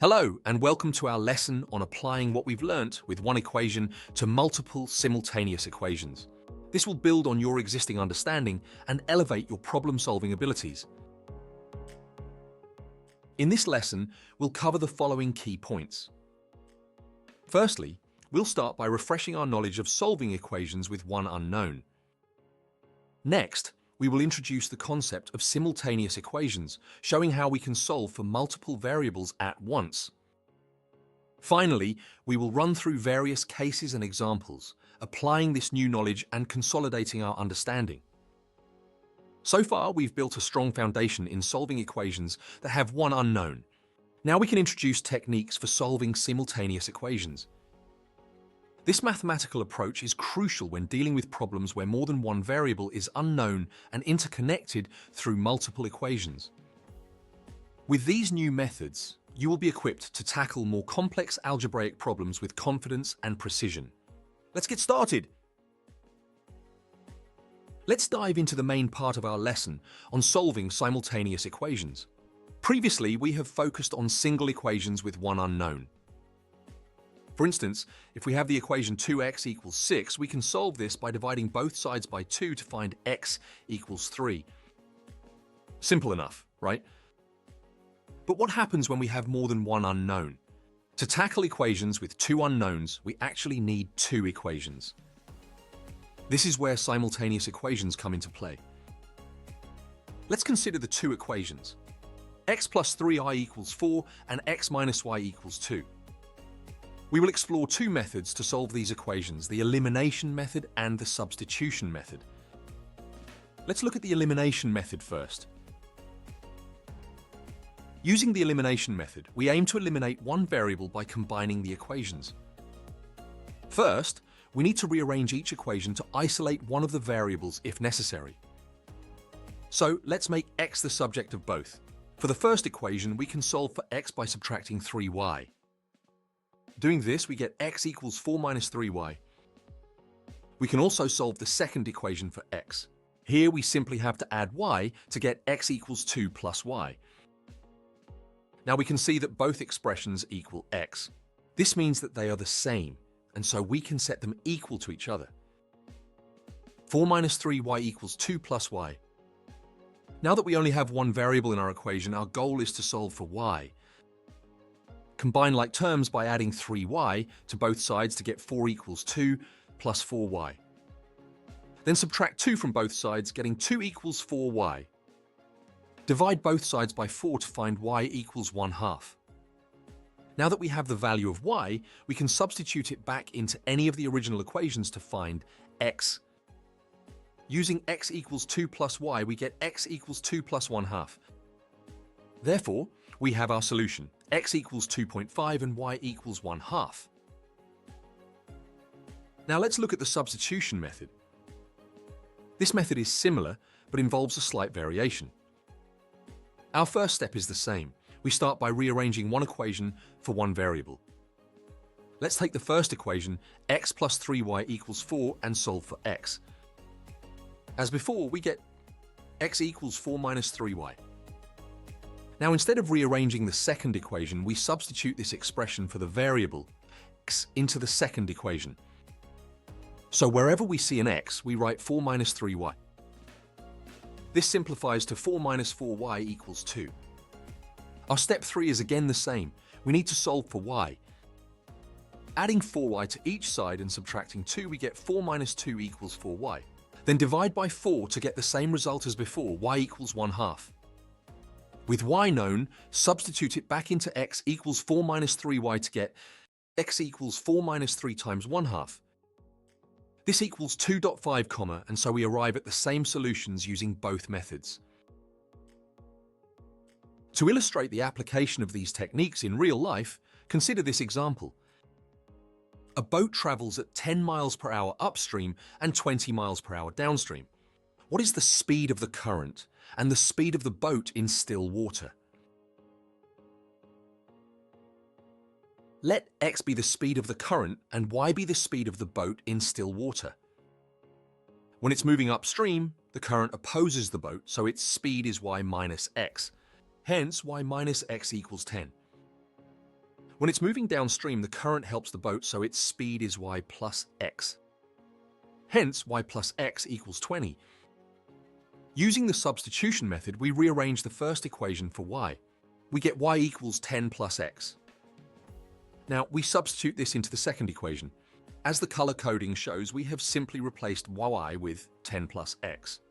Hello, and welcome to our lesson on applying what we've learnt with one equation to multiple simultaneous equations. This will build on your existing understanding and elevate your problem-solving abilities. In this lesson, we'll cover the following key points. Firstly, we'll start by refreshing our knowledge of solving equations with one unknown. Next, we will introduce the concept of simultaneous equations, showing how we can solve for multiple variables at once. Finally, we will run through various cases and examples, applying this new knowledge and consolidating our understanding. So far, we've built a strong foundation in solving equations that have one unknown. Now we can introduce techniques for solving simultaneous equations. This mathematical approach is crucial when dealing with problems where more than one variable is unknown and interconnected through multiple equations. With these new methods, you will be equipped to tackle more complex algebraic problems with confidence and precision. Let's get started! Let's dive into the main part of our lesson on solving simultaneous equations. Previously, we have focused on single equations with one unknown. For instance, if we have the equation 2x equals 6, we can solve this by dividing both sides by 2 to find x equals 3. Simple enough, right? But what happens when we have more than one unknown? To tackle equations with two unknowns, we actually need two equations. This is where simultaneous equations come into play. Let's consider the two equations. X plus 3i equals 4 and x minus y equals 2. We will explore two methods to solve these equations, the elimination method and the substitution method. Let's look at the elimination method first. Using the elimination method, we aim to eliminate one variable by combining the equations. First, we need to rearrange each equation to isolate one of the variables if necessary. So let's make x the subject of both. For the first equation, we can solve for x by subtracting 3y. Doing this, we get x equals 4 minus 3y. We can also solve the second equation for x. Here we simply have to add y to get x equals 2 plus y. Now we can see that both expressions equal x. This means that they are the same, and so we can set them equal to each other. 4 minus 3y equals 2 plus y. Now that we only have one variable in our equation, our goal is to solve for y. Combine like terms by adding 3y to both sides to get 4 equals 2 plus 4y. Then subtract 2 from both sides, getting 2 equals 4y. Divide both sides by 4 to find y equals 1/2. Now that we have the value of y, we can substitute it back into any of the original equations to find x. Using x equals 2 plus y, we get x equals 2 plus 1/2. Therefore, we have our solution. X equals 2.5 and y equals 1/2. Now let's look at the substitution method. This method is similar, but involves a slight variation. Our first step is the same. We start by rearranging one equation for one variable. Let's take the first equation, x plus 3y equals 4, and solve for x. As before, we get x equals 4 minus 3y. Now, instead of rearranging the second equation, we substitute this expression for the variable x into the second equation. So wherever we see an x, we write 4 minus 3y. This simplifies to 4 minus 4y equals 2. Our step 3 is again the same. We need to solve for y. Adding 4y to each side and subtracting 2, we get 4 minus 2 equals 4y. Then divide by 4 to get the same result as before, y equals 1/2. With y known, substitute it back into x equals 4 minus 3y to get x equals 4 minus 3 times 1/2. This equals 2.5, and so we arrive at the same solutions using both methods. To illustrate the application of these techniques in real life, consider this example. A boat travels at 10 miles per hour upstream and 20 miles per hour downstream. What is the speed of the current and the speed of the boat in still water? Let x be the speed of the current and y be the speed of the boat in still water. When it's moving upstream, the current opposes the boat, so its speed is y minus x. Hence, y minus x equals 10. When it's moving downstream, the current helps the boat, so its speed is y plus x. Hence, y plus x equals 20. Using the substitution method, we rearrange the first equation for y. We get y equals 10 plus x. Now, we substitute this into the second equation. As the color coding shows, we have simply replaced y with 10 plus x.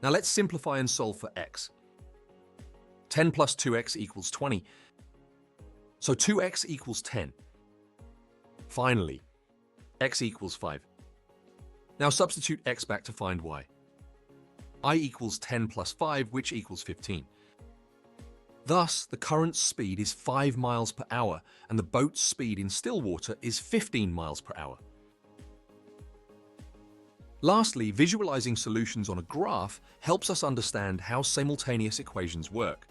Now let's simplify and solve for x. 10 plus 2x equals 20. So 2x equals 10. Finally, x equals 5. Now substitute x back to find y. I equals 10 plus 5, which equals 15. Thus, the current's speed is 5 miles per hour, and the boat's speed in still water is 15 miles per hour. Lastly, visualizing solutions on a graph helps us understand how simultaneous equations work.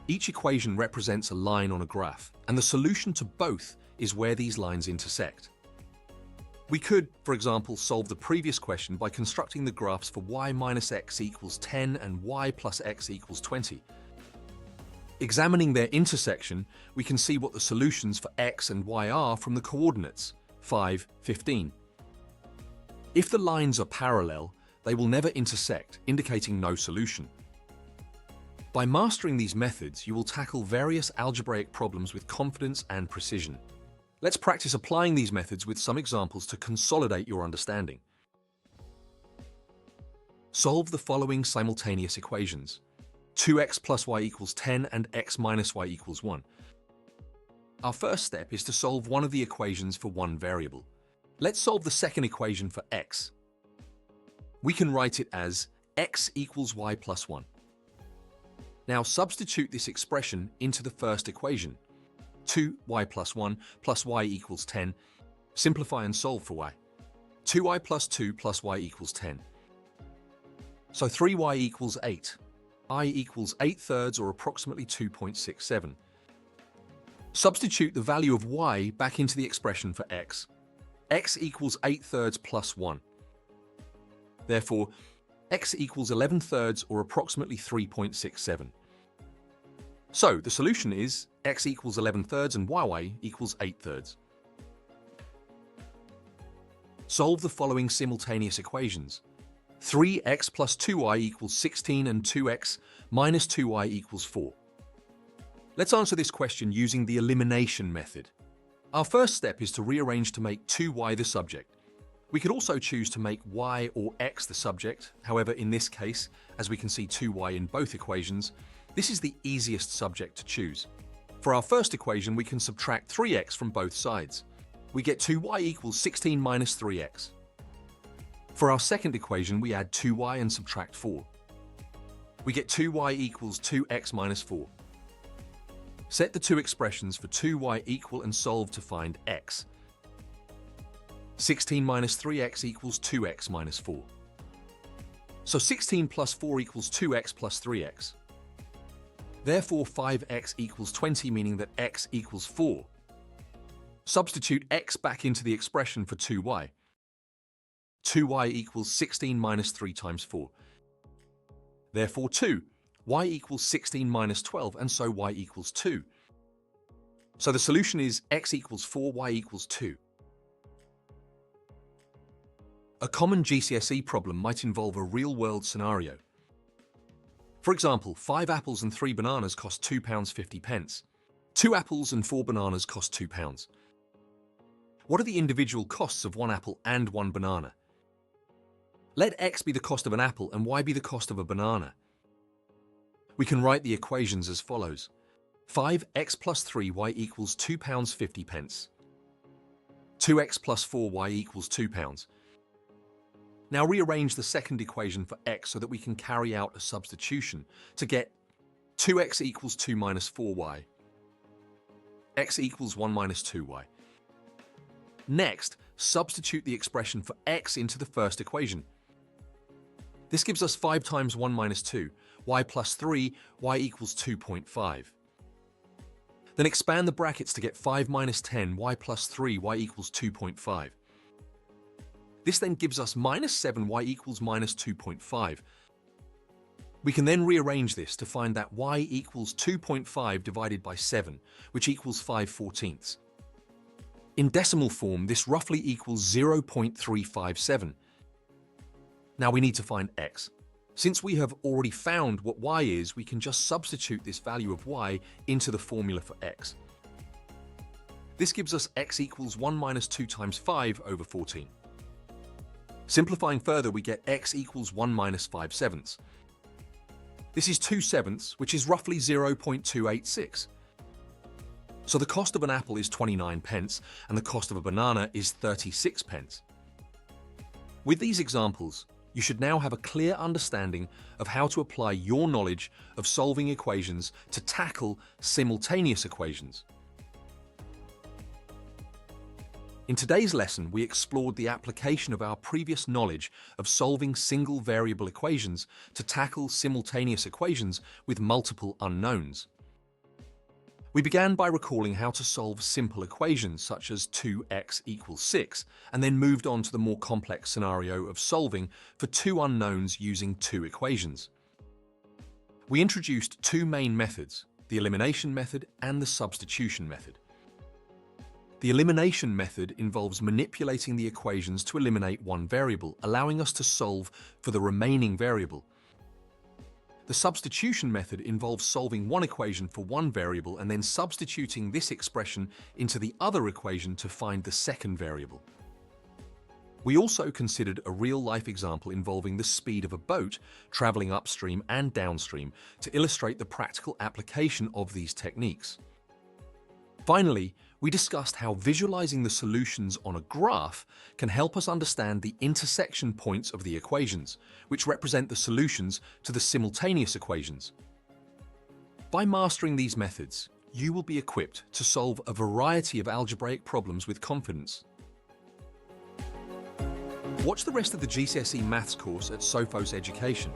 Each equation represents a line on a graph, and the solution to both is where these lines intersect. We could, for example, solve the previous question by constructing the graphs for y minus x equals 10 and y plus x equals 20. Examining their intersection, we can see what the solutions for x and y are from the coordinates 5, 15. If the lines are parallel, they will never intersect, indicating no solution. By mastering these methods, you will tackle various algebraic problems with confidence and precision. Let's practice applying these methods with some examples to consolidate your understanding. Solve the following simultaneous equations. 2x plus y equals 10 and x minus y equals 1. Our first step is to solve one of the equations for one variable. Let's solve the second equation for x. We can write it as x equals y plus 1. Now substitute this expression into the first equation. 2y plus 1 plus y equals 10. Simplify and solve for y. 2y plus 2 plus y equals 10. So 3y equals 8. I equals 8/3 or approximately 2.67. Substitute the value of y back into the expression for x. X equals 8/3 plus 1. Therefore, x equals 11/3 or approximately 3.67. So the solution is x equals 11/3 and y equals 8/3. Solve the following simultaneous equations. 3x plus 2y equals 16 and 2x minus 2y equals 4. Let's answer this question using the elimination method. Our first step is to rearrange to make 2y the subject. We could also choose to make y or x the subject. However, in this case, as we can see 2y in both equations, this is the easiest subject to choose. For our first equation, we can subtract 3x from both sides. We get 2y equals 16 minus 3x. For our second equation, we add 2y and subtract 4. We get 2y equals 2x minus 4. Set the two expressions for 2y equal and solve to find x. 16 minus 3x equals 2x minus 4. So 16 plus 4 equals 2x plus 3x. Therefore, 5x equals 20, meaning that x equals 4. Substitute x back into the expression for 2y. 2y equals 16 minus 3 times 4. Therefore 2. Y equals 16 minus 12, and so y equals 2. So the solution is x equals 4, y equals 2. A common GCSE problem might involve a real-world scenario. For example, 5 apples and 3 bananas cost £2.50. 2 apples and 4 bananas cost £2. What are the individual costs of 1 apple and 1 banana? Let x be the cost of an apple and y be the cost of a banana. We can write the equations as follows. 5x plus 3y equals £2.50. 2x plus 4y equals £2. Now rearrange the second equation for x so that we can carry out a substitution to get 2x equals 2 minus 4y. X equals 1 minus 2y. Next, substitute the expression for x into the first equation. This gives us 5 times 1 minus 2, y plus 3, y equals 2.5. Then expand the brackets to get 5 minus 10, y plus 3, y equals 2.5. This then gives us minus 7, y equals minus 2.5. We can then rearrange this to find that y equals 2.5 divided by 7, which equals 5/14. In decimal form, this roughly equals 0.357. Now we need to find x. Since we have already found what y is, we can just substitute this value of y into the formula for x. This gives us x equals 1 minus 2 times 5 over 14. Simplifying further, we get x equals 1 minus 5/7. This is 2/7, which is roughly 0.286. So the cost of an apple is 29 pence, and the cost of a banana is 36 pence. With these examples, you should now have a clear understanding of how to apply your knowledge of solving equations to tackle simultaneous equations. In today's lesson, we explored the application of our previous knowledge of solving single variable equations to tackle simultaneous equations with multiple unknowns. We began by recalling how to solve simple equations such as 2x equals 6, and then moved on to the more complex scenario of solving for two unknowns using two equations. We introduced two main methods, the elimination method and the substitution method. The elimination method involves manipulating the equations to eliminate one variable, allowing us to solve for the remaining variable. The substitution method involves solving one equation for one variable and then substituting this expression into the other equation to find the second variable. We also considered a real-life example involving the speed of a boat traveling upstream and downstream to illustrate the practical application of these techniques. Finally, we discussed how visualizing the solutions on a graph can help us understand the intersection points of the equations, which represent the solutions to the simultaneous equations. By mastering these methods, you will be equipped to solve a variety of algebraic problems with confidence. Watch the rest of the GCSE Maths course at Sophos Education.